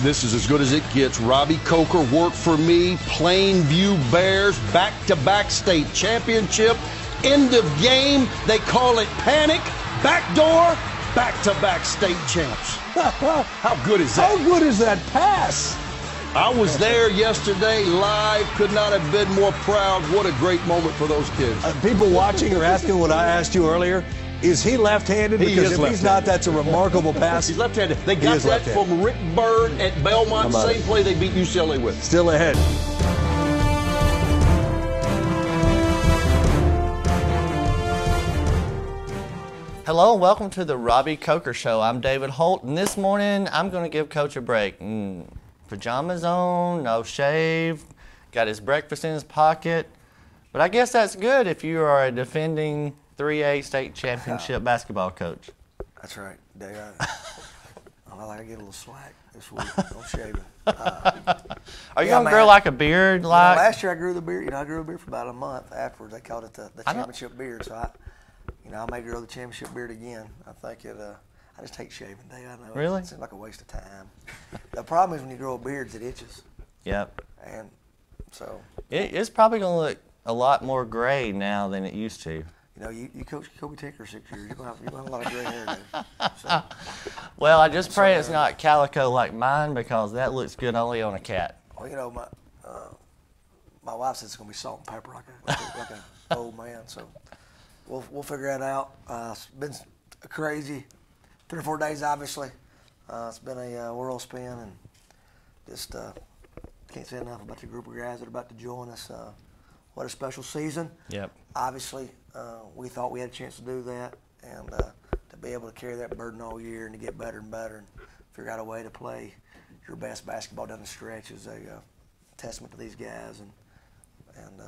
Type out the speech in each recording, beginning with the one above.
This is as good as it gets. Robbie Coker worked for me. Plainview Bears, back-to-back state championship. End of game. They call it panic. Backdoor, back-to-back state champs. How good is that? How good is that pass? I was there yesterday live. Could not have been more proud. What a great moment for those kids. People watching are asking what I asked you earlier. Is he left-handed? Because if he's not, that's a remarkable pass. He's left-handed. They got that from Rick Byrd at Belmont. Same play they beat UCLA with. Still ahead. Hello and welcome to the Robbie Coker Show. I'm David Holt, and this morning I'm going to give Coach a break. Pajamas on, no shave, got his breakfast in his pocket. But I guess that's good if you are a defending 3A state championship basketball coach. That's right, Dave. I like to get a little slack this week. No shaving. Are you gonna grow like a beard? Like last year I grew the beard. I grew a beard for about a month. Afterwards, they called it the championship beard. So I may grow the championship beard again. I think I just hate shaving, Dave. I know. Really? It seems like a waste of time. The problem is when you grow a beard, it itches. Yep. And so it's probably gonna look a lot more gray now than it used to. You know, you coached Kobe Tinker 6 years. You're gonna have a lot of gray hair, Dave. So, well, I just pray it's not calico like mine because that looks good only on a cat. Well, you know, my wife says it's gonna be salt and pepper like an old man. So we'll figure that out. It's been crazy 3 or 4 days, obviously. It's been a whirlwind, and just can't say enough about the group of guys that are about to join us. What a special season. Yep. Obviously, we thought we had a chance to do that, and to be able to carry that burden all year and to get better and better and figure out a way to play your best basketball down the stretch is a testament to these guys, and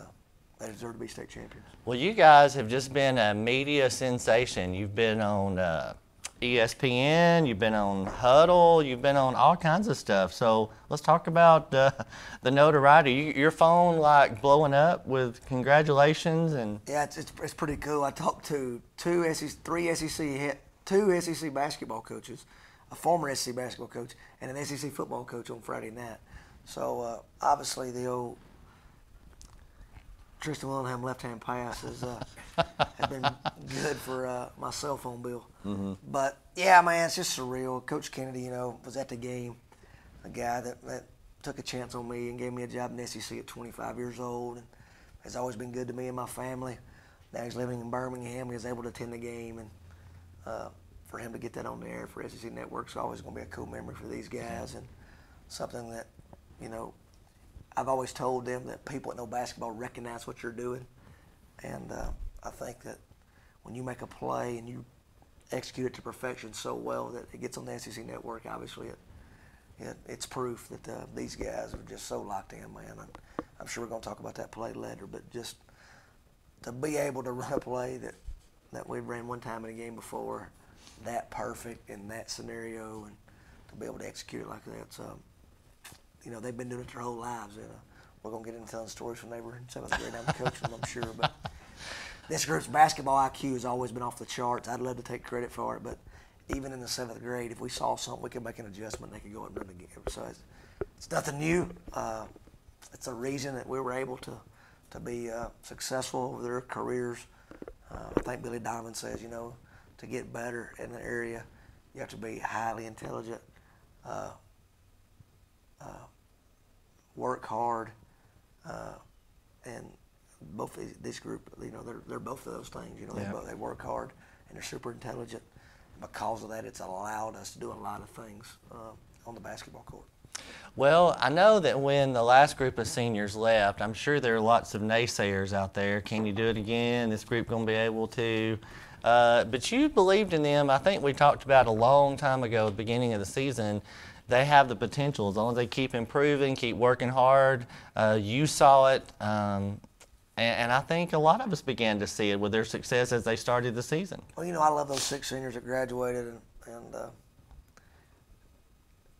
they deserve to be state champions. Well, you guys have just been a media sensation. You've been on ESPN, you've been on Huddle, you've been on all kinds of stuff. So let's talk about the notoriety. Your phone like blowing up with congratulations and. Yeah, it's pretty cool. I talked to two SEC basketball coaches, a former SEC basketball coach, and an SEC football coach on Friday night. So obviously the old Tristan Willingham left-hand pass has been good for my cell phone bill. Mm-hmm. But, yeah, man, it's just surreal. Coach Kennedy, was at the game, a guy that took a chance on me and gave me a job in the SEC at 25 years old and has always been good to me and my family. Now he's living in Birmingham. He was able to attend the game, and for him to get that on the air for SEC Network is always going to be a cool memory for these guys and something that, I've always told them that people that know basketball recognize what you're doing, and I think that when you make a play and you execute it to perfection so well that it gets on the SEC Network, obviously it's proof that these guys are just so locked in, man. I'm sure we're going to talk about that play later, but just to be able to run a play that we ran one time in a game before, that perfect in that scenario, and to be able to execute it like that. So, they've been doing it their whole lives. We're going to get into telling stories when they were in 7th grade. I'm coaching them, I'm sure. But this group's basketball IQ has always been off the charts. I'd love to take credit for it. But even in the 7th grade, if we saw something, we could make an adjustment. They could go and run the game. So it's nothing new. It's a reason that we were able to be successful over their careers. I think Billy Donovan says, to get better in the area, you have to be highly intelligent, work hard, and both this group, they're both of those things. They work hard and they're super intelligent. Because of that, it's allowed us to do a lot of things on the basketball court. Well, I know that when the last group of seniors left, I'm sure there are lots of naysayers out there. Can you do it again? This group going to be able to? But you believed in them. I think we talked about a long time ago, at the beginning of the season. They have the potential as long as they keep improving, keep working hard. You saw it, and I think a lot of us began to see it with their success as they started the season. Well, I love those 6 seniors that graduated, and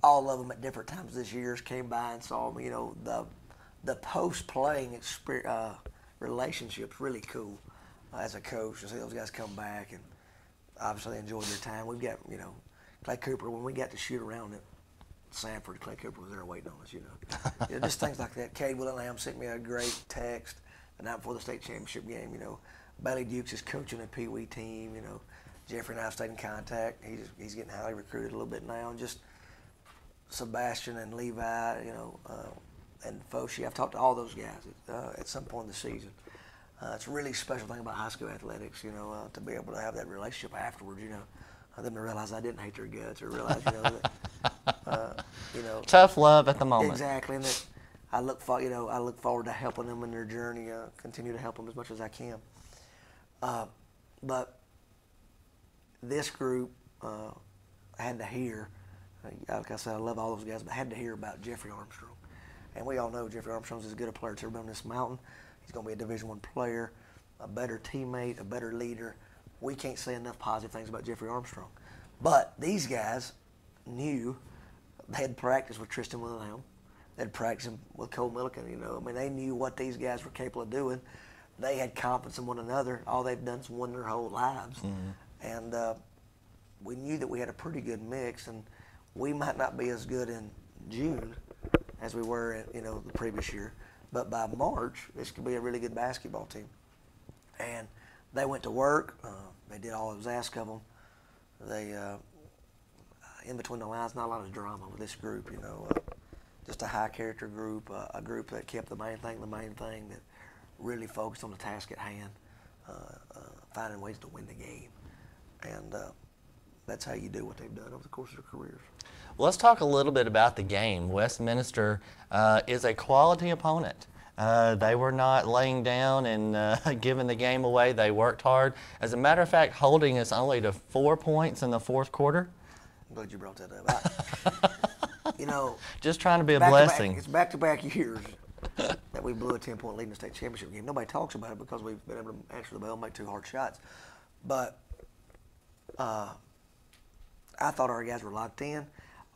all of them at different times this year came by and saw me. The post-playing relationship's really cool as a coach to see those guys come back and obviously enjoy their time. We've got, Clay Cooper, when we got to shoot around it, Sanford, Clay Cooper was there waiting on us, just things like that. Cade Willingham sent me a great text the night before the state championship game, Bailey Dukes is coaching a Pee Wee team, Jeffrey and I have stayed in contact. He's getting highly recruited a little bit now. And just Sebastian and Levi, and Foshi. I've talked to all those guys at some point in the season. It's a really special thing about high school athletics, to be able to have that relationship afterwards, them to realize I didn't hate their guts, or realize, that, tough love at the moment. Exactly, and that I look forward to helping them in their journey, continue to help them as much as I can. But this group had to hear, like I said, I love all those guys, but had to hear about Jeffrey Armstrong. And we all know Jeffrey Armstrong's as good a player as ever been on this mountain. He's going to be a Division I player, a better teammate, a better leader. We can't say enough positive things about Jeffrey Armstrong. But these guys knew they had practiced with Tristan Willingham. They had practiced with Cole Milliken, they knew what these guys were capable of doing. They had confidence in one another. All they've done is won their whole lives. Mm-hmm. And we knew that we had a pretty good mix, and we might not be as good in June as we were, the previous year. But by March, this could be a really good basketball team. And they went to work. They did all that was asked of them. They, in between the lines, not a lot of drama with this group, just a high-character group, a group that kept the main thing, that really focused on the task at hand, finding ways to win the game. And that's how you do what they've done over the course of their careers. Well, let's talk a little bit about the game. Westminster is a quality opponent. They were not laying down and giving the game away. They worked hard. As a matter of fact, holding us only to 4 points in the fourth quarter. I'm glad you brought that up. Just trying to be a blessing. It's back-to-back years that we blew a 10-point lead in the state championship game. Nobody talks about it because we've been able to answer the bell, make 2 hard shots. But I thought our guys were locked in.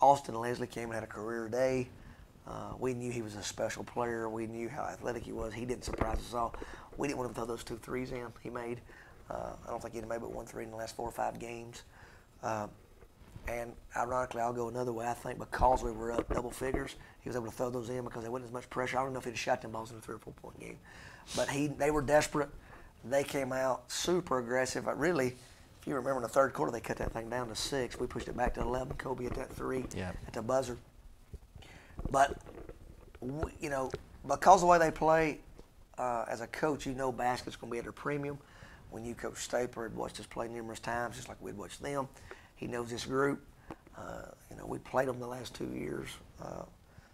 Austin Leslie came and had a career day. We knew he was a special player. We knew how athletic he was. He didn't surprise us all. We didn't want him to throw those 2 threes in he made. I don't think he'd made but 1 3 in the last 4 or 5 games. And ironically, I'll go another way. I think because we were up double figures, he was able to throw those in because there wasn't as much pressure. I don't know if he'd have shot them balls in a 3 or 4 point game. But they were desperate. They came out super aggressive. Really, if you remember in the third quarter, they cut that thing down to 6. We pushed it back to 11. Kobe at that 3 at the buzzer. But, because of the way they play, as a coach, basket's going to be at a premium. When you coach Staper, had watched us play numerous times, just like we'd watched them. He knows this group. We played them the last 2 years.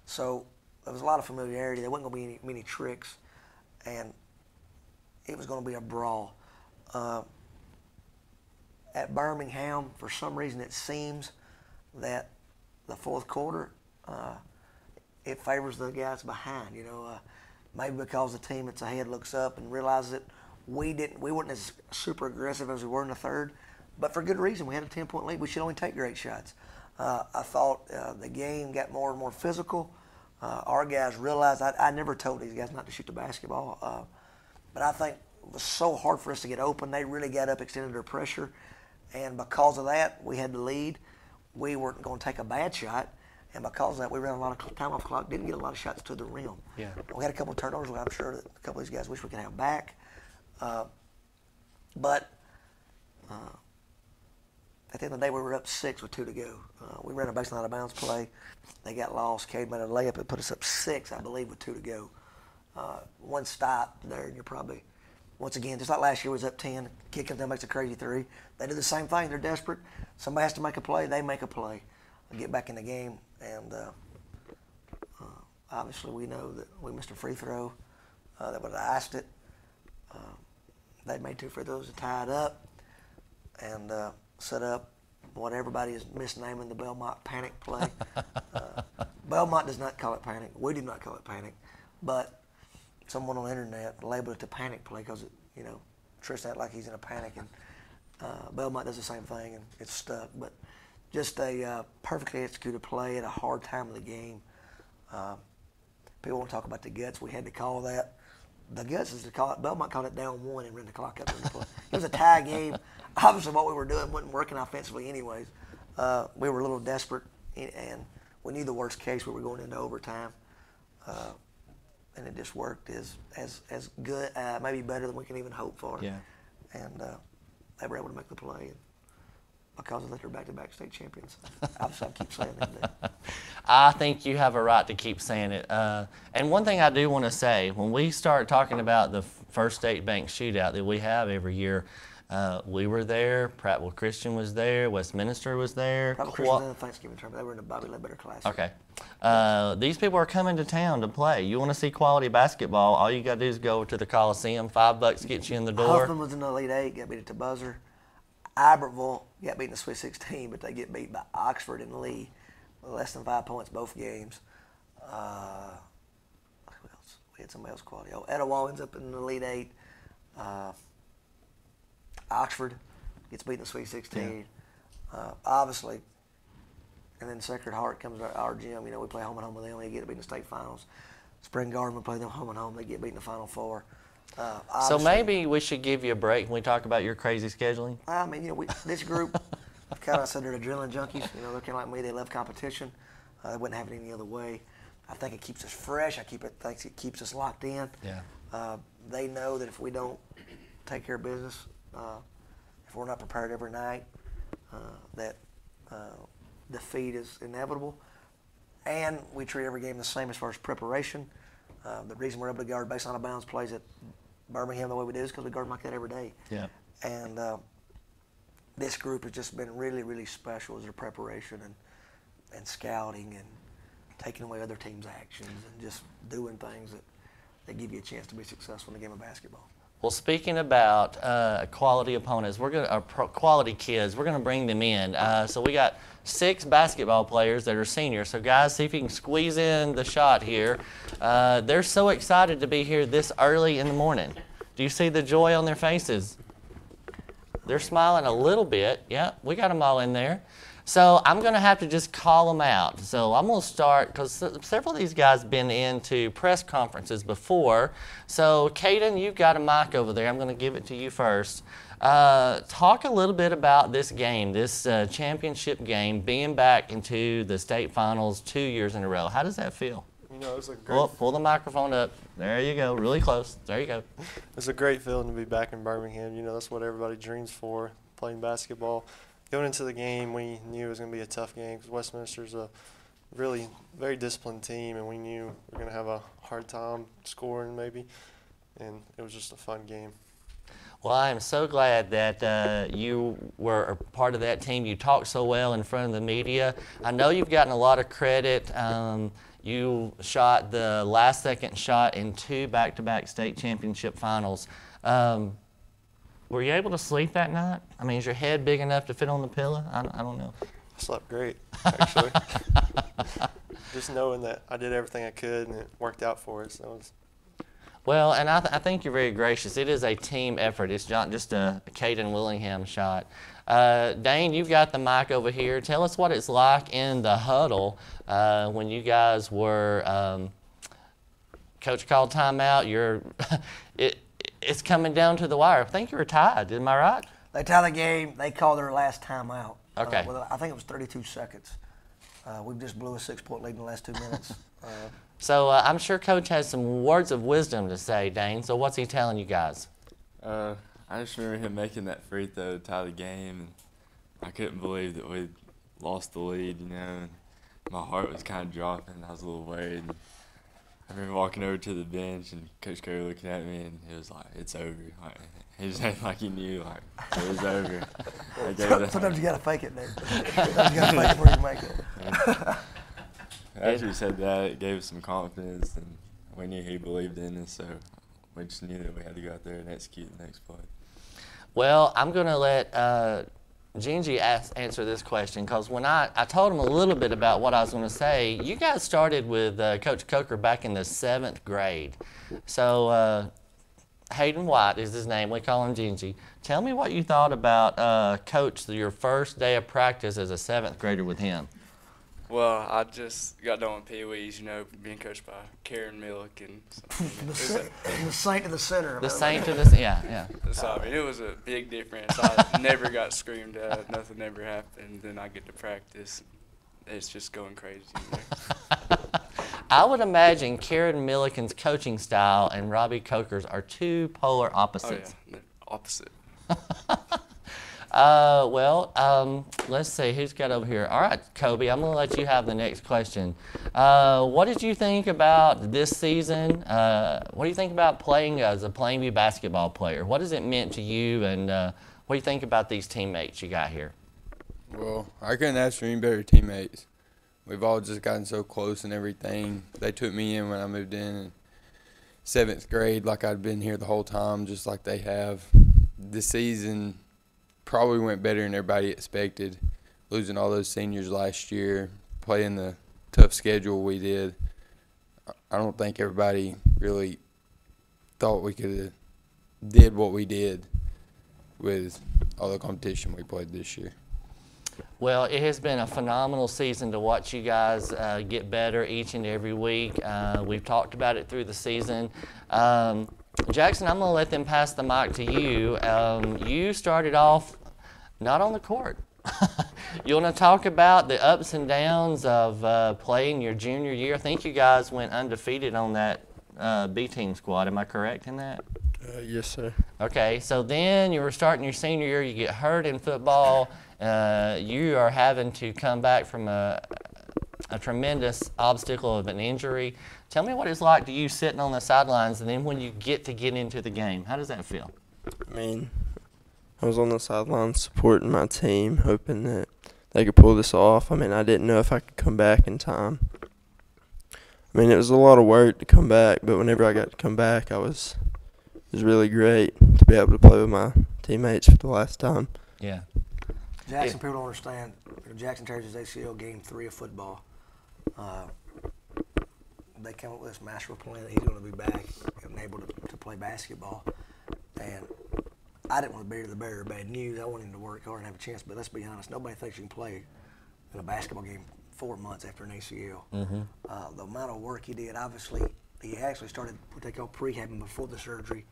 So there was a lot of familiarity. There wasn't going to be many tricks. And it was going to be a brawl. At Birmingham, for some reason, it seems that the fourth quarter, it favors the guys behind. Maybe because the team that's ahead looks up and realizes that we weren't as super aggressive as we were in the third, but for good reason. We had a 10-point lead. We should only take great shots. I thought the game got more and more physical. Our guys realized I never told these guys not to shoot the basketball, but I think it was so hard for us to get open. They really got up, extended their pressure, and because of that, we had the lead. We weren't going to take a bad shot. And because of that, we ran a lot of time off clock, didn't get a lot of shots to the rim. Yeah. We had a couple of turnovers that I'm sure that a couple of these guys wish we could have back. But at the end of the day, we were up 6 with 2 to go. We ran a baseline out of bounds play. They got lost. Cade made a layup and put us up 6, I believe, with 2 to go. One stop there, and you're probably, once again, just like last year, was up 10. Kid comes down, makes a crazy 3. They do the same thing. They're desperate. Somebody has to make a play. They make a play. Get back in the game, and obviously we know that we missed a free throw that would have iced it. They made 2 free throws to tie it up and set up what everybody is misnaming the Belmont panic play. Belmont does not call it panic. We do not call it panic, but someone on the internet labeled it the panic play because Tristan acted like he's in a panic, and Belmont does the same thing, and it's stuck. But just a perfectly executed play at a hard time of the game. People want to talk about the guts. We had to call that. The guts is to call it. Belmont called it down 1 and ran the clock up. It was a tie game. Obviously, what we were doing wasn't working offensively anyways. We were a little desperate, and we knew the worst case we were going into overtime, and it just worked as good, maybe better than we can even hope for. Yeah. And they were able to make the play. And because of that, they're back-to-back state champions. Obviously, I keep saying that. I think you have a right to keep saying it. And one thing I do want to say, when we start talking about the First State Bank shootout that we have every year, we were there, Prattville Christian was there, Westminster was there. Prattville Christian was in the Thanksgiving tournament. They were in the Bobby Ledbetter class. Okay. These people are coming to town to play. You want to see quality basketball, all you got to do is go to the Coliseum. $5 gets you in the door. Huffman was in the Elite Eight, got beat at the buzzer. Ibertville got beat in the Sweet 16, but they get beat by Oxford and Lee with less than 5 points both games. Who else? We had somebody else quality. Oh, Etowah up in the Elite Eight. Oxford gets beat in the Sweet 16. Yeah. Obviously, and then Sacred Heart comes to our gym. You know, we play home and home with them. They get beat in the state finals. Spring Garden, we play them home and home. They get beat in the Final Four. So maybe we should give you a break when we talk about your crazy scheduling. I mean, you know, this group, kind of said they're adrenaline junkies. You know, they're kind of like me. They love competition. They wouldn't have it any other way. I think it keeps us fresh. I think it keeps us locked in. Yeah. They know that if we don't take care of business, if we're not prepared every night, that defeat is inevitable. And we treat every game the same as far as preparation. The reason we're able to guard base on a bounds plays at Birmingham the way we do is because we guard them like that every day. Yeah. And this group has just been really, really special as their preparation and scouting and taking away other teams' actions and just doing things that give you a chance to be successful in the game of basketball. Well, speaking about quality opponents, quality kids, we're going to bring them in. So we got 6 basketball players that are seniors. So guys, see if you can squeeze in the shot here. They're so excited to be here this early in the morning. Do you see the joy on their faces? They're smiling a little bit. Yeah, we got them all in there. So I'm going to have to just call them out. So I'm going to start, because several of these guys have been into press conferences before. So Caden, you've got a mic over there. I'm going to give it to you first. Talk a little bit about this game, this championship game, being back into the state finals 2 years in a row. How does that feel? You know, it's a great. Pull the microphone up. There you go. Really close. There you go. It's a great feeling to be back in Birmingham. You know, that's what everybody dreams for, playing basketball. Going into the game, we knew it was going to be a tough game because Westminster's a really very disciplined team, and we knew we were going to have a hard time scoring maybe, and it was just a fun game. Well, I am so glad that you were a part of that team. You talked so well in front of the media. I know you've gotten a lot of credit. You shot the last-second shot in 2 back-to-back state championship finals. Were you able to sleep that night? I mean, is your head big enough to fit on the pillow? I don't know. I slept great, actually. Just knowing that I did everything I could and it worked out for us. Well, and I think you're very gracious. It is a team effort. It's not just a Caden Willingham shot. Dane, you've got the mic over here. Tell us what it's like in the huddle when you guys were, Coach called timeout. It's coming down to the wire. I think you were tied. Am I right? They tie the game. They call their last timeout. Okay. I think it was 32 seconds. We just blew a 6-point lead in the last 2 minutes. So I'm sure Coach has some words of wisdom to say, Dane. So what's he telling you guys? I just remember him making that free throw to tie the game, and I couldn't believe that we lost the lead, you know. And my heart was kind of dropping. I was a little worried. I remember walking over to the bench and Coach Curry looking at me, and he was like, "It's over." Like, he was acting like he knew, like, it was over. Sometimes you got to fake it, Nick. Sometimes you got to fake it before you make it. After he said that, it gave us some confidence, and we knew he believed in us, so we just knew that we had to go out there and execute the next play. Well, I'm going to let Gingy answer this question, because when I told him a little bit about what I was going to say, you guys started with Coach Coker back in the 7th grade. So Hayden White is his name. We call him Gingy. Tell me what you thought about Coach, your first day of practice as a 7th grader with him. Well, I just got done with Pee Wees, you know, being coached by Karen Millick. And so, the saint of the center. The saint of the yeah. So, I mean, it was a big difference. I never got screamed at. Nothing ever happened. Then I get to practice. it's just going crazy in there. I would imagine Karen Milliken's coaching style and Robbie Coker's are two polar opposites. Oh, yeah. Opposite. Let's see who's got over here. All right, Kobe, I'm going to let you have the next question. What did you think about this season? What do you think about playing as a Plainview basketball player? What has it meant to you, and what do you think about these teammates you got here? Well, I couldn't ask for any better teammates. We've all just gotten so close and everything. They took me in when I moved in 7th grade like I'd been here the whole time, just like they have. This season probably went better than everybody expected. Losing all those seniors last year, playing the tough schedule we did. I don't think everybody really thought we could have did what we did with all the competition we played this year. Well, it has been a phenomenal season to watch you guys get better each and every week. We've talked about it through the season. Jackson, I'm going to let them pass the mic to you. You started off not on the court. You want to talk about the ups and downs of playing your junior year? I think you guys went undefeated on that B-team squad. Am I correct in that? Yes, sir. Okay, so then you were starting your senior year. You get hurt in football. You are having to come back from a tremendous obstacle of an injury. Tell me what it's like to you sitting on the sidelines, and then when you get into the game, how does that feel? I mean, I was on the sidelines supporting my team, hoping that they could pull this off. I mean, I didn't know if I could come back in time. I mean, it was a lot of work to come back, but whenever I got to come back, it was really great to be able to play with my teammates for the last time. Yeah. Jackson, people don't understand. Jackson tears his ACL game 3 of football. They came up with this master plan that he's going to be back and able to play basketball. And I didn't want to be the bearer of bad news. I wanted him to work hard and have a chance. But let's be honest, nobody thinks you can play in a basketball game 4 months after an ACL. The amount of work he did, obviously, he actually started what they call prehabbing before the surgery.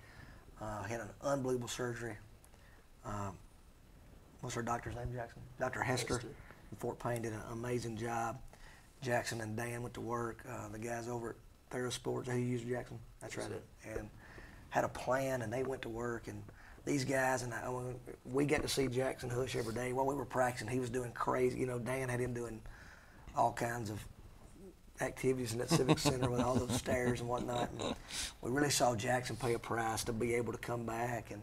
He had an unbelievable surgery. What's her doctor's name, Jackson? Dr. Hester in Fort Payne did an amazing job. Jackson and Dan went to work. The guys over at TheraSports, who used Jackson, that's right, and had a plan, and they went to work. And these guys, and we got to see Jackson Hush every day. While we were practicing, he was doing crazy. You know, Dan had him doing all kinds of activities in that Civic Center with all those stairs and whatnot. And we really saw Jackson pay a price to be able to come back. And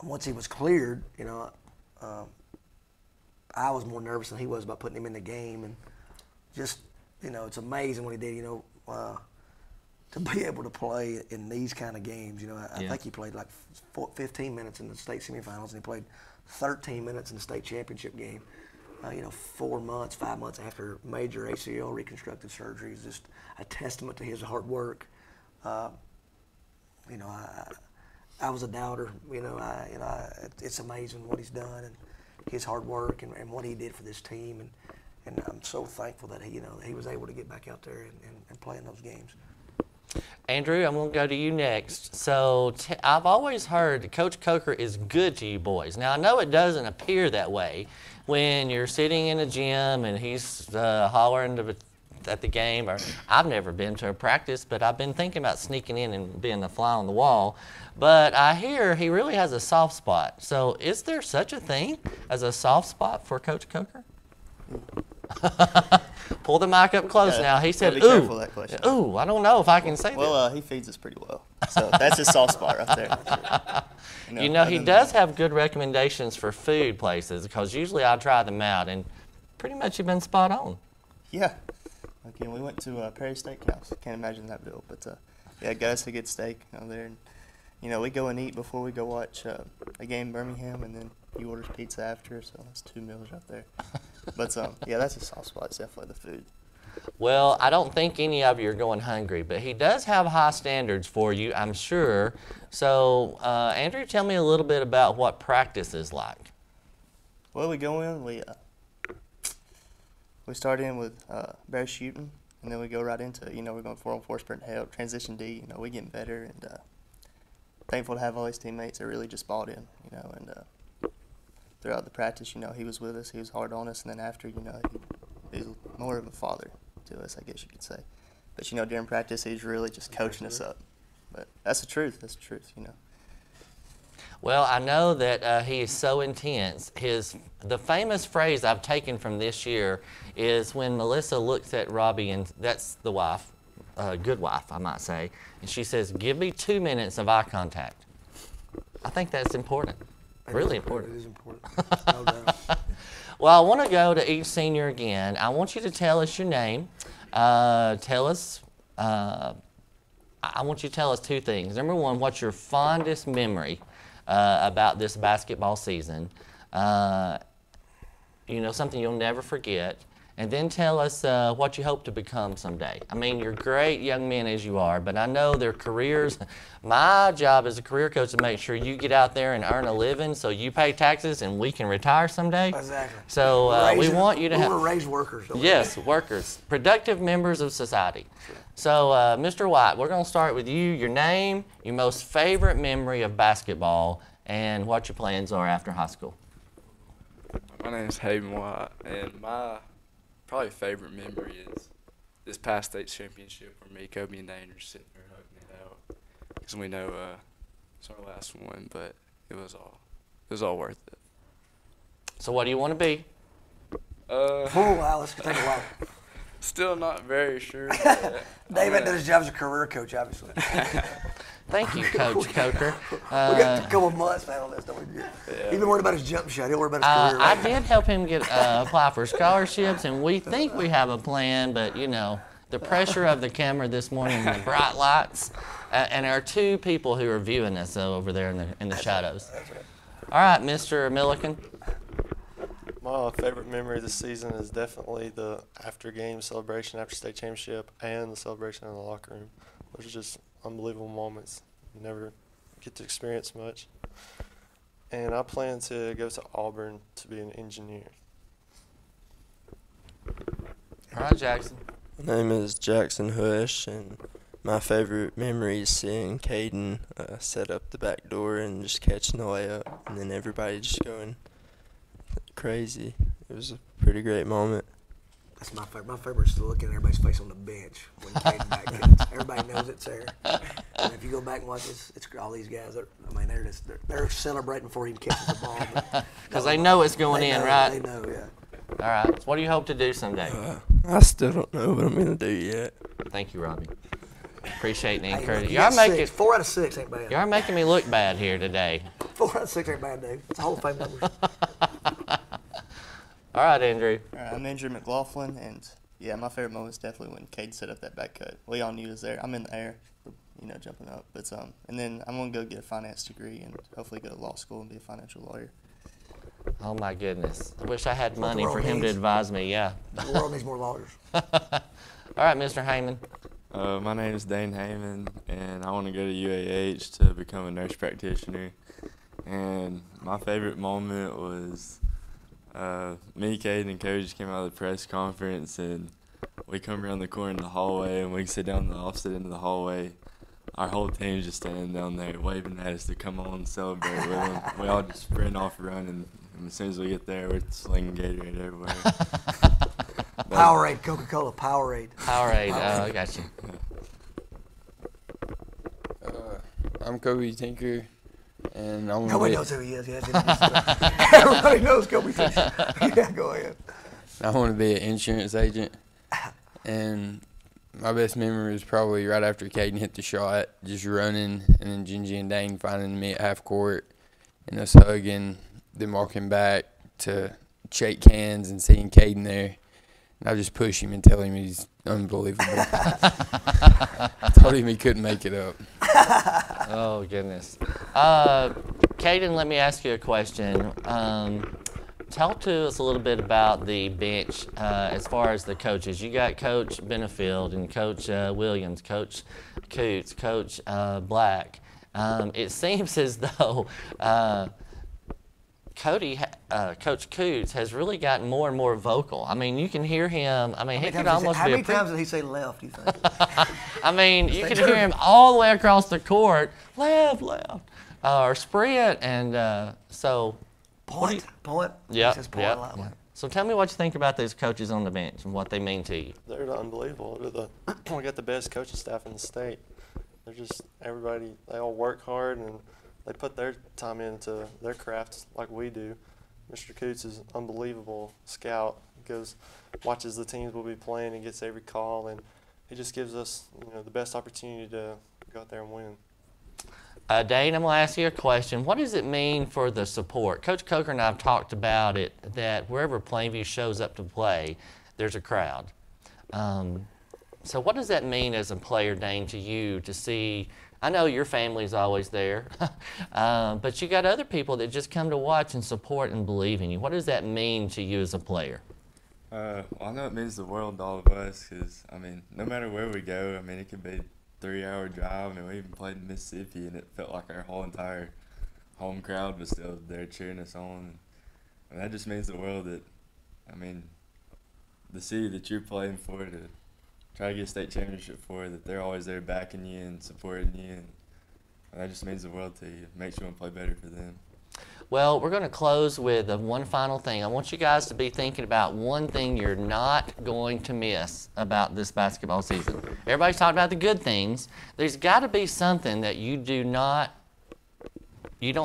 once he was cleared, you know, I was more nervous than he was about putting him in the game. And just, you know, it's amazing what he did, you know, to be able to play in these kind of games. You know, I think he played like 15 minutes in the state semifinals, and he played 13 minutes in the state championship game. You know, 5 months after major ACL reconstructive surgery is just a testament to his hard work. You know, I was a doubter. You know, it's amazing what he's done and his hard work and what he did for this team. And I'm so thankful that he was able to get back out there and play in those games. Andrew, I'm going to go to you next. So I've always heard Coach Coker is good to you boys. Now, I know it doesn't appear that way when you're sitting in a gym and he's hollering at the game. Or I've never been to a practice, but I've been thinking about sneaking in and being the fly on the wall. But I hear he really has a soft spot. So is there such a thing as a soft spot for Coach Coker? Pull the mic up close now. He said, be careful with that question. Ooh, I don't know if I can say that. Well, he feeds us pretty well. So that's his soft spot right there. You know, he does have good recommendations for food places because usually I try them out, and pretty much you've been spot on. Yeah. Again, we went to Perry Steakhouse. Can't imagine that bill. But, yeah, got us a good steak out there. And, you know, we go and eat before we go watch a game in Birmingham, and then he orders pizza after, so that's 2 meals right there. But, yeah, that's a soft spot. It's definitely the food. Well, I don't think any of you are going hungry, but he does have high standards for you, I'm sure. So, Andrew, tell me a little bit about what practice is like. Well, we go in, we start in with bear shooting, and then we go right into, you know, we're going 4-on-4 sprint help, transition D. You know, we're getting better, and thankful to have all these teammates that really just bought in, you know, and throughout the practice, you know, he was with us. He was hard on us, and then after, you know, he's more of a father to us, I guess you could say. But, you know, during practice, he's really just coaching us up. But that's the truth. That's the truth, you know. Well, I know that he is so intense. The famous phrase I've taken from this year is when Melissa looks at Robbie, and that's the wife, good wife, I might say, and she says, "Give me 2 minutes of eye contact." I think that's important, really important. It is important, no doubt. Well, I want to go to each senior again. I want you to tell us your name. I want you to tell us 2 things. Number 1, what's your fondest memory about this basketball season? You know, something you'll never forget. And then tell us what you hope to become someday. I mean, you're great young men as you are, but I know their careers. My job as a career coach is to make sure you get out there and earn a living so you pay taxes and we can retire someday. Exactly. So we want you to have. We want to raise workers. Yes, workers. Productive members of society. So, Mr. White, we're going to start with you, your name, your most favorite memory of basketball, and what your plans are after high school. My name is Hayden White, and my probably favorite memory is this past state championship where me, Kobe, and Dane are sitting there hugging it out. Because we know it's our last one, but it was all worth it. So what do you want to be? For a while, let's take a while. Still not very sure. David does his job as a career coach, obviously. Thank you, Coach Coker. We got a couple months now on this, don't we? Yeah. He's been worried about his jump shot. He'll worry about his career. I did help him get apply for scholarships, and we think we have a plan, but, you know, the pressure of the camera this morning and the bright lights, and our 2 people who are viewing us over there in the shadows. That's right. All right, Mr. Milliken. My favorite memory of the season is definitely the after-game celebration after state championship and the celebration in the locker room. Those are just unbelievable moments. You never get to experience much. And I plan to go to Auburn to be an engineer. All right, Jackson. My name is Jackson Hush, and my favorite memory is seeing Caden set up the back door and just catching the layup, and then everybody just going crazy. It was a pretty great moment. That's my favorite. My favorite is to look at everybody's face on the bench when Caden back kicks. Everybody knows it's there. And if you go back and watch this, it's all these guys. They're celebrating before he even catches the ball. Because they know it's going in, right? They know, yeah. All right. So what do you hope to do someday? I still don't know what I'm going to do yet. Thank you, Robbie. Appreciate the Hey, encouragement. you got 4 out of 6 ain't bad. You are making me look bad here today. 4 out of 6 ain't bad, Dave. It's a Hall of Fame numbers. All right, Andrew. All right, I'm Andrew McLaughlin, and yeah, my favorite moment is definitely when Cade set up that back cut. We all knew he was there. I'm in the air, you know, jumping up. But and then I'm gonna go get a finance degree and hopefully go to law school and be a financial lawyer. Oh my goodness! I wish I had money for him to advise me. Yeah. The world needs more lawyers. All right, Mr. Heyman. My name is Dane Heyman, and I want to go to UAH to become a nurse practitioner. And my favorite moment was me, Cade, and Coach came out of the press conference, and we come around the corner in the hallway, and we can sit down in the opposite end of the hallway. Our whole team's just standing down there waving at us to come on and celebrate with them. We all just sprint off running, and as soon as we get there, we're slinging Gatorade everywhere. Powerade, Coca-Cola, Powerade. Powerade, I got you. I'm Kobe Tinker, and I want to Nobody knows who he is. Everybody knows Kobe Tinker. Yeah, go ahead. I want to be an insurance agent, and my best memory was probably right after Caden hit the shot, just running, and then Gingy and Dane finding me at half court, and us hugging, then walking back to shake hands and seeing Caden there. And I just push him and tell him he's unbelievable. Told him he couldn't make it up. Oh, goodness. Caden, let me ask you a question. Talk to us a little bit about the bench as far as the coaches. You got Coach Benefield and Coach Williams, Coach Coots, Coach Black. It seems as though Coach Coots has really gotten more and more vocal. I mean, you can hear him. I mean, he could almost how be many times did he say left, you think? I mean, you can hear him all the way across the court, left, or sprint. And so Point. Yeah. He says point a lot. So tell me what you think about these coaches on the bench and what they mean to you. They're unbelievable. We got the best coaching staff in the state. They're just everybody. They all work hard and they put their time into their crafts like we do. Mr. Coots is unbelievable scout. He goes, watches the teams we'll be playing and gets every call, and he just gives us the best opportunity to go out there and win. Dane, I'm going to ask you a question. What does it mean for the support? Coach Coker and I have talked about it, that wherever Plainview shows up to play, there's a crowd. So what does that mean as a player, Dane, to you to see? I know your family's always there, but you got other people that just come to watch and support and believe in you. What does that mean to you as a player? Well, I know it means the world to all of us because, no matter where we go, it could be 3-hour drive. We even played in Mississippi, and it felt like our whole entire home crowd was still there cheering us on. And that just means the world that, the city that you're playing for, to try to get a state championship for, that they're always there backing you and supporting you. And that just means the world to you. It makes you want to play better for them. Well, we're going to close with one final thing. I want you guys to be thinking about one thing you're not going to miss about this basketball season. Everybody's talking about the good things. There's got to be something that you don't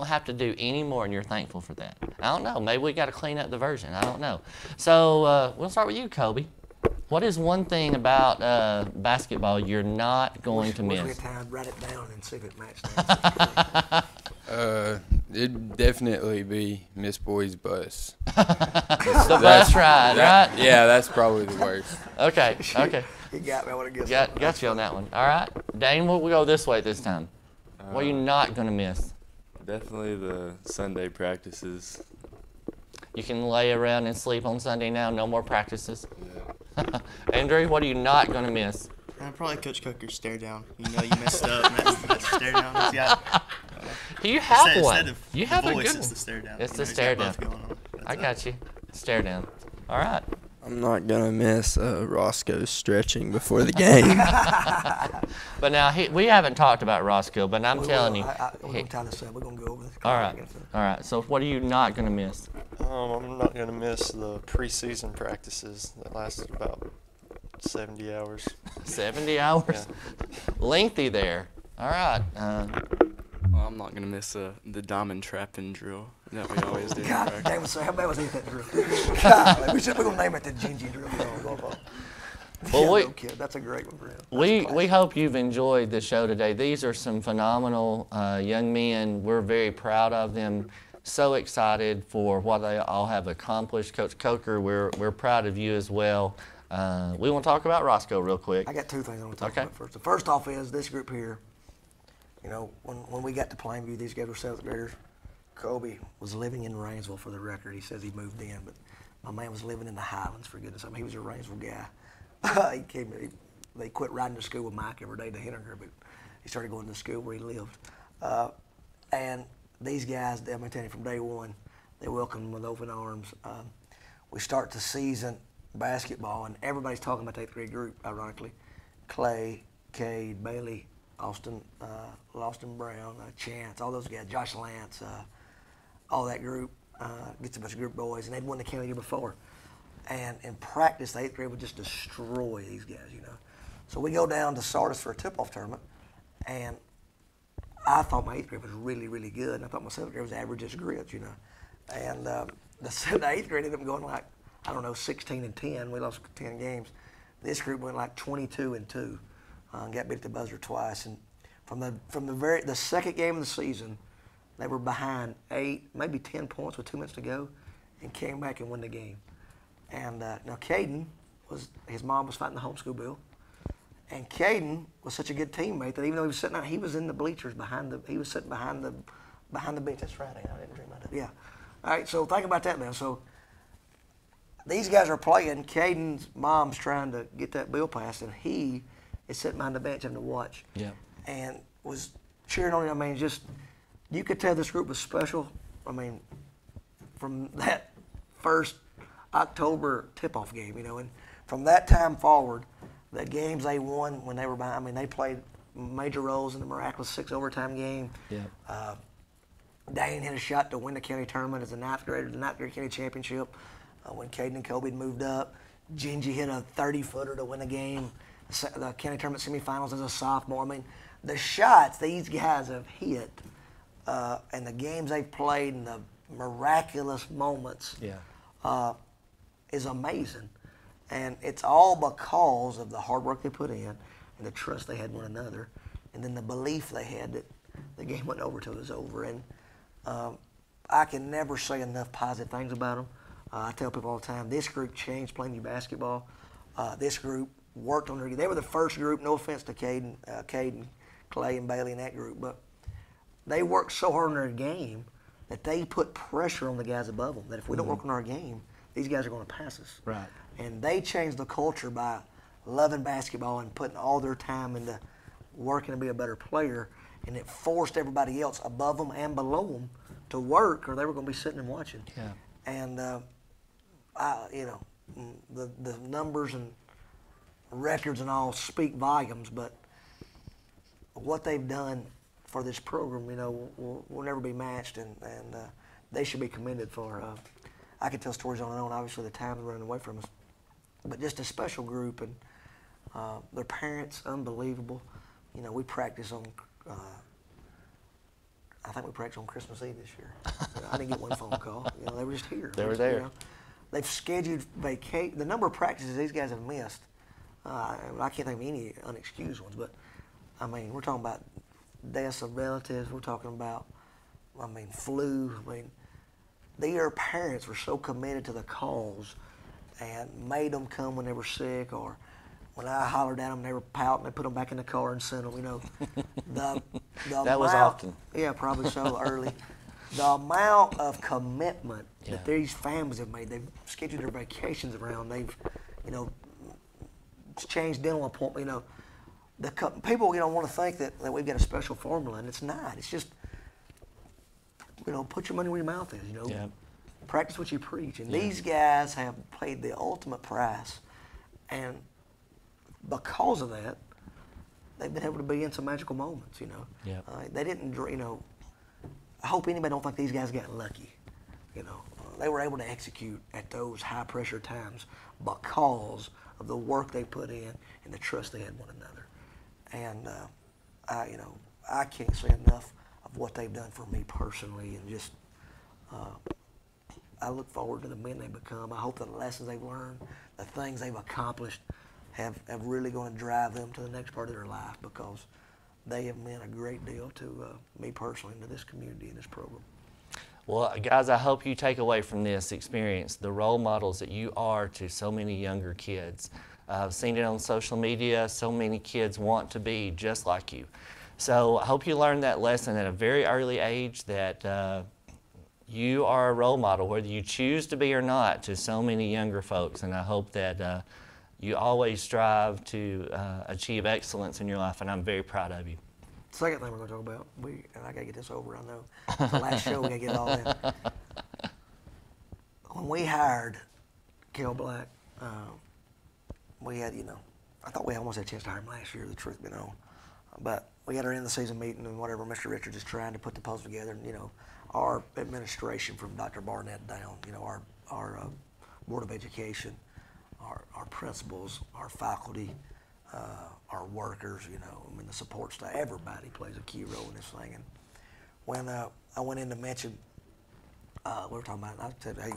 have to do anymore, and you're thankful for that. I don't know. Maybe we got to clean up the version. I don't know. So we'll start with you, Kobe. What is one thing about basketball you're not going to miss? Wish we had time, write it down and see if it matched. It'd definitely be Miss Boy's bus. The bus ride, right? Yeah, that's probably the worst. Okay. You got me. I want to Got you on that one. All right. Dane, we'll go this way this time. What are you not going to miss? Definitely the Sunday practices. You can lay around and sleep on Sunday now, no more practices. Yeah. Andrew, what are you not going to miss? Probably Coach Coker's stare down. You messed up. And that's the stare down. He's got, you have one. Instead of You have voice, a good it's one. the stare down. It's the stare down. I got you. Stare down. All right. I'm not going to miss Roscoe's stretching before the game. But now, we haven't talked about Roscoe, but I'm telling you. We're going to go over this. All right. So what are you not going to miss? I'm not going to miss the preseason practices that lasted about 70 hours. 70 hours? Yeah. Lengthy there. All right. Well, I'm not going to miss the diamond trapping drill that we always do. God damn it, so how bad was that drill? God, we're going to name it the Gingy drill. Well, that's a great one for him. We hope you've enjoyed the show today. These are some phenomenal young men. We're very proud of them. So excited for what they all have accomplished. Coach Coker, we're proud of you as well. We want to talk about Roscoe real quick. I got two things I want to talk about first. The first off is this group here. When we got to Plainview, these guys were 7th graders. Kobe was living in Rainsville, for the record. He says he moved in, but my man was living in the Highlands, for goodness. He was a Rainsville guy. They quit riding to school with Mike every day to Henninger, but he started going to school where he lived. And these guys, I'm telling you, from day one, they welcomed him with open arms. We start the season basketball, and everybody's talking about the 8th grade group, ironically. Clay, Cade, Bailey, Austin Brown, Chance, all those guys, Josh Lance, all that group, gets a bunch of group boys, and they'd won the county the year before. And in practice, the 8th grade would just destroy these guys, So we go down to Sardis for a tip-off tournament, and I thought my 8th grade was really, really good, and I thought my 7th grade was average as grits, And the 8th grade ended up going 16-10. We lost 10 games. This group went 22-2. Got beat at the buzzer twice, and from the second game of the season, they were behind 8, maybe 10 points with 2 minutes to go, and came back and won the game. And now Caden his mom was fighting the homeschool bill, and Caden was such a good teammate that even though he was sitting out, he was in the bleachers he was sitting behind the bench. That's right. I didn't dream about that. Yeah. All right. So think about that now. So these guys are playing. Caden's mom's trying to get that bill passed, and he is sitting behind the bench having to watch. Yeah. And was cheering on him. You could tell this group was special. From that first October tip-off game, and from that time forward, the games they won when they were behind, they played major roles in the miraculous 6 overtime game. Yeah. Dane hit a shot to win the county tournament as a ninth grader, the ninth grade county championship when Caden and Kobe had moved up. Gingy hit a 30-footer to win the game, the county tournament semifinals as a sophomore. I mean, the shots these guys have hit and the games they've played and the miraculous moments is amazing. And it's all because of the hard work they put in and the trust they had in one another and then the belief they had that the game went over till it was over. And I can never say enough positive things about them. I tell people all the time, this group changed Plainview basketball. This group worked on their game. They were the first group, no offense to Caden, Clay, and Bailey in that group, but they worked so hard on their game that they put pressure on the guys above them, that if we don't work on our game, these guys are going to pass us. Right. And they changed the culture by loving basketball and putting all their time into working to be a better player, and it forced everybody else above them and below them to work, or they were going to be sitting and watching. Yeah. And the numbers and records and all speak volumes, but what they've done for this program, will never be matched, and they should be commended for. I could tell stories on and on. Obviously, the time's running away from us, but just a special group, and their parents, unbelievable. We practice on. I think we practiced on Christmas Eve this year. I didn't get one phone call. They were just here. They were there. They've scheduled the number of practices these guys have missed. I can't think of any unexcused ones, but I mean, we're talking about deaths of relatives. We're talking about, flu. Their parents were so committed to the cause and made them come when they were sick, or when I hollered at them, they were pouting. They put them back in the car and sent them. That was often. Yeah, probably so early. The amount of commitment that these families have made. They've scheduled their vacations around. They've, changed dental appointment. The people, want to think that we've got a special formula, and it's not. It's just, put your money where your mouth is. Practice what you preach. And these guys have paid the ultimate price, and because of that, they've been able to be in some magical moments. They didn't. I hope anybody don't think these guys got lucky. They were able to execute at those high pressure times because of the work they put in and the trust they had one another. And I can't say enough of what they've done for me personally, and just I look forward to the men they become. I hope the lessons they've learned, the things they've accomplished, have really going to drive them to the next part of their life, because they have meant a great deal to me personally and to this community and this program. Well, guys, I hope you take away from this experience the role models that you are to so many younger kids. I've seen it on social media. So many kids want to be just like you. So I hope you learned that lesson at a very early age, that you are a role model, whether you choose to be or not, to so many younger folks. And I hope that you always strive to achieve excellence in your life, and I'm very proud of you. Second thing we're going to talk about, and I got to get this over, I know. It's the last show, we got to get it all in. When we hired Kel Black, we had, I thought we almost had a chance to hire him last year, the truth be known. But we had our end of the season meeting and whatever, Mr. Richards is trying to put the puzzle together, and, our administration from Dr. Barnett down, our Board of Education, our principals, our faculty, our workers, the support staff, everybody plays a key role in this thing. And when I went in to mention, we were talking about, I said, hey,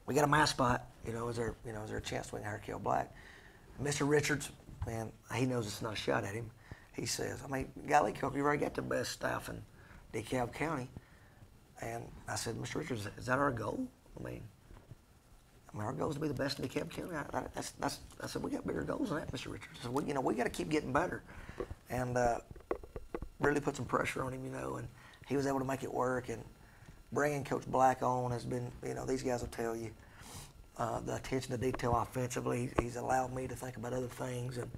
we got a mass spot, is there a chance we can hire Kel Black? Mr. Richards, man, he knows it's not a shot at him. He says, golly, Coke, you've already got the best staff in DeKalb County. And I said, Mr. Richards, is that our goal? Our goal is to be the best in DeKalb County. I said, we got bigger goals than that, Mr. Richards. So we got to keep getting better, and really put some pressure on him, and he was able to make it work. And bringing Coach Black on has been, these guys will tell you, the attention to detail offensively. He's allowed me to think about other things, and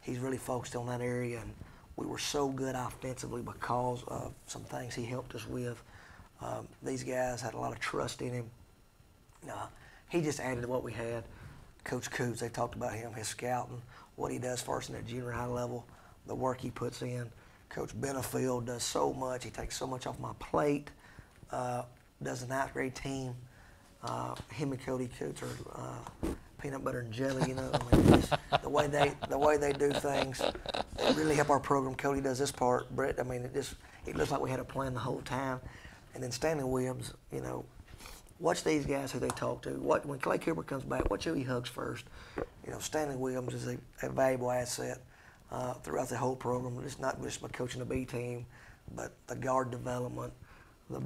he's really focused on that area. And we were so good offensively because of some things he helped us with. These guys had a lot of trust in him. He just added to what we had. Coach Coots, they talked about him, his scouting, what he does for us in that junior high level, the work he puts in. Coach Benefield does so much. He takes so much off my plate. does a ninth grade team. Him and Cody Coots are peanut butter and jelly, you know. I mean, just the way they do things, they really help our program. Cody does this part. Brett, I mean, it looks like we had a plan the whole time. And then Stanley Williams, you know, watch these guys who they talk to. When Clay Cooper comes back, watch who he hugs first. You know, Stanley Williams is a valuable asset throughout the whole program. It's not just my coaching the B team, but the guard development,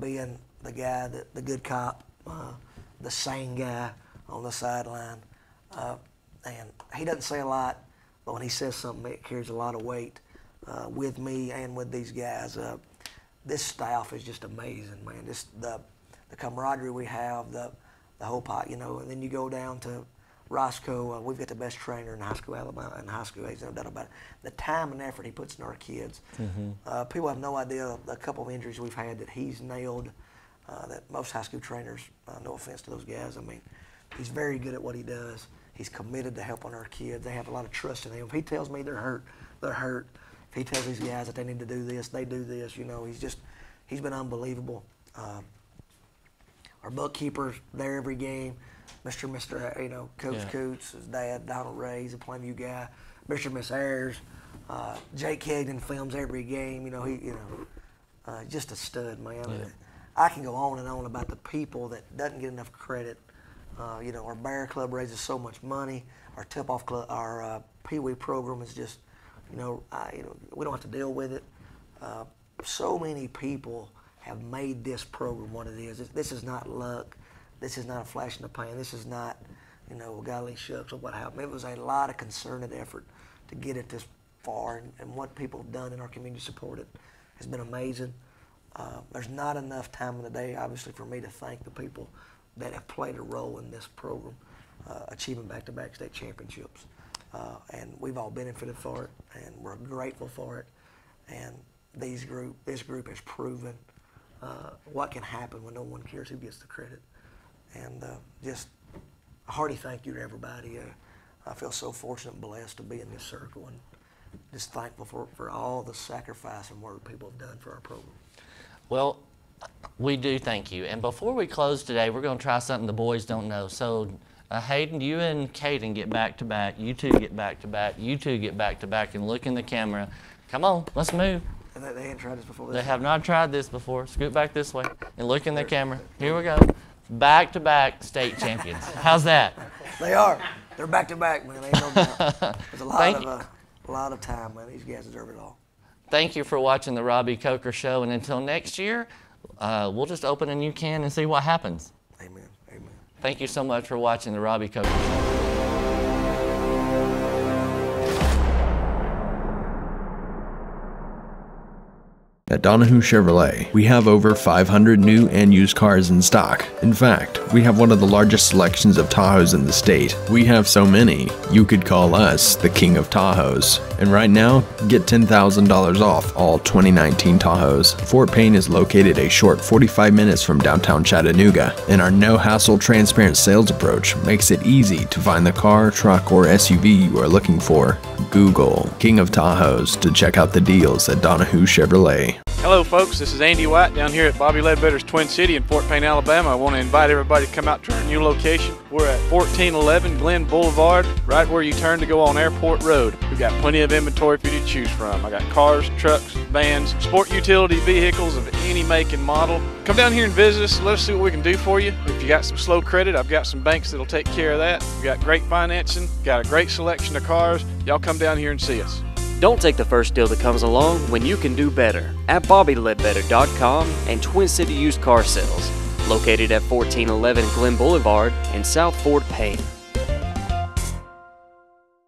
being the guy, the good cop, the sane guy on the sideline. And he doesn't say a lot, but when he says something, it carries a lot of weight with me and with these guys. This staff is just amazing, man. The camaraderie we have, the whole pot, you know. And then you go down to Roscoe. We've got the best trainer in high school, Alabama, and high school age, no doubt about it. The time and effort he puts in our kids. People have no idea a couple of injuries we've had that he's nailed. That most high school trainers, no offense to those guys, I mean, he's very good at what he does. He's committed to helping our kids. They have a lot of trust in him. If he tells me they're hurt, they're hurt. If he tells these guys that they need to do this, they do this. You know, he's been unbelievable. Our bookkeeper's there every game. You know, Coach Coots, his dad, Donald Ray, he's a Plainview guy. Mr. and Miss Ayers, Jake Higdon films every game. You know, just a stud, man. Yeah. I can go on and on about the people that doesn't get enough credit. You know, our Bear Club raises so much money. Our tip-off club, our Pee Wee program is just, you know, we don't have to deal with it. So many people have made this program what it is. This is not luck. This is not a flash in the pan. This is not, you know, golly shucks or what happened. It was a lot of concerted effort to get it this far, and what people have done in our community to support it has been amazing. There's not enough time in the day, obviously, for me to thank the people that have played a role in this program, achieving back-to-back state championships. And we've all benefited for it, and we're grateful for it. And this group has proven what can happen when no one cares who gets the credit. And just a hearty thank you to everybody. I feel so fortunate and blessed to be in this circle, and just thankful for all the sacrifice and work people have done for our program. Well, we do thank you. And before we close today, we're going to try something the boys don't know. So, Hayden, you and Caden get back to back. You two get back to back. You two get back to back, and look in the camera. Come on, let's move. And they haven't tried this before. They have not tried this before. Scoot back this way and look in the camera. Here we go. Back-to-back state champions. How's that? They are. They're back-to-back, man. Ain't no doubt. There's a lot of time, man. These guys deserve it all. Thank you for watching the Robbie Coker Show, and until next year, we'll just open a new can and see what happens. Amen. Amen. Thank you so much for watching the Robbie Coker Show. At Donahue Chevrolet, we have over 500 new and used cars in stock. In fact, we have one of the largest selections of Tahoes in the state. We have so many, you could call us the King of Tahoes. And right now, get $10,000 off all 2019 Tahoes. Fort Payne is located a short 45 minutes from downtown Chattanooga, and our no-hassle transparent sales approach makes it easy to find the car, truck, or SUV you are looking for. Google King of Tahoes to check out the deals at Donahue Chevrolet. Hello folks, this is Andy White down here at Bobby Ledbetter's Twin City in Fort Payne, Alabama. I want to invite everybody to come out to our new location. We're at 1411 Glen Boulevard, right where you turn to go on Airport Road. We've got plenty of inventory for you to choose from. I got cars, trucks, vans, sport utility vehicles of any make and model. Come down here and visit us. Let us see what we can do for you. If you got some slow credit, I've got some banks that'll take care of that. We've got great financing, got a great selection of cars. Y'all come down here and see us. Don't take the first deal that comes along when you can do better at BobbyLedbetter.com and Twin City Used Car Sales, located at 1411 Glen Boulevard in South Fort Payne.